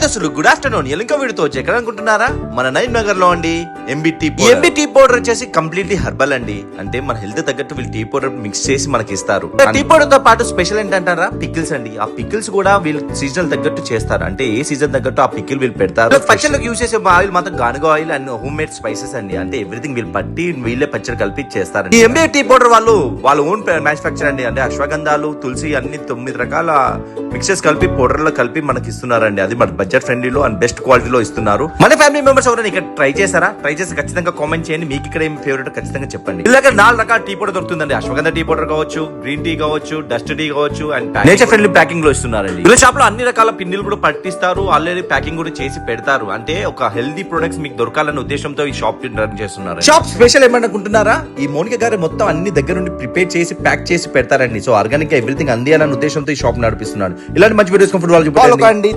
దోస్తులు good afternoon. ఎలింక వీడితో ఎక్కడ అనుకుంటున్నారా? మన నైన్ నగర్ లో అండి ఎంబీ టీ పౌడర్ వచ్చేసి కంప్లీట్లీ హెర్బల్ అండి. అంటే మన హెల్త్ తగ్గట్టు వీళ్ళు టీ పౌడర్ మిక్స్ చేసి మనకి ఇస్తారు. టీ పౌడర్ తో పాటు స్పెషల్ ఏంటంటారా, పికిల్స్ అండి. ఆ పికిల్స్ కూడా వీళ్ళు సీజనల్ తగ్గట్టు చేస్తారు. అంటే ఏ సీజన్ తగ్గట్టు ఆ పికిల్ వీళ్ళు పెడతారు. పచ్చళ్ళకి యూజ్ చేసే ఆయిల్ మాత్రం గానుగ oil and home made spices అండి. అంటే ఎవ్రీథింగ్ వీళ్ళు పట్టి వీళ్ళే పచ్చడి కలిపి చేస్తారు. ఈ ఎంబీ టీ పౌడర్ వాళ్ళ ఓన్ మ్యానుఫ్యాక్చర్ అండి. అంటే అశ్వగంధాలు, తులసి అన్ని 9 రకాల మిక్సెస్ కలిపి పౌడర్ లో కలిపి మనకి ఇస్తున్నారండి. అది మన బడ్జెట్ ఫ్రెండ్లీలో అండ్ బెస్ట్ క్వాలిటీలో ఇస్తున్నారు. మన ఫ్యామిలీ మెంబర్స్ ఎవరైనా ఇక్కడ ట్రై చేశారా? ట్రై చేసి ఖచ్చితంగా కామెంట్ చేయండి. మీకు ఇక్కడ ఏం ఫేవరెట్ ఖచ్చితంగా చెప్పండి. ఇలాగ 4 రకాల టీ పౌడర్ దొరుకుతుందండి. అశ్వగంధ టీ పౌడర్ కావచ్చు, గ్రీన్ టీ కావచ్చు, డస్ట్ టీ కావచ్చు అండ్ నేచర్ ఫ్రెండ్లీ ప్యాకింగ్ లో ఇస్తున్నారండి. ఇలా షాప్ లో అన్ని రకాల పిన్నులు కూడా పట్టిస్తారు. ఆల్రెడీ ప్యాకింగ్ కూడా చేసి పెడతారు. అంటే ఒక హెల్దీ ప్రొడక్ట్స్ మీకు దొరకాలన్న ఉద్దేశంతో ఈ షాప్ రన్ చేస్తున్నారు. షాప్ స్పెషల్ ఏమనుకుంటున్నారా? ఈ మోనిక గారు మొత్తం అన్ని దగ్గర నుండి ప్రిపేర్ చేసి ప్యాక్ చేసి పెడతారండి. సో ఆర్గానిక్ గా ఎవ్రీథింగ్ అందియాలన్న ఉద్దేశంతో ఈ షాప్ నడిపిస్తున్నాడు. ఇలాంటి మంచి వీడియోస్ ఫుడ్ వాళ్ళు చూడండి.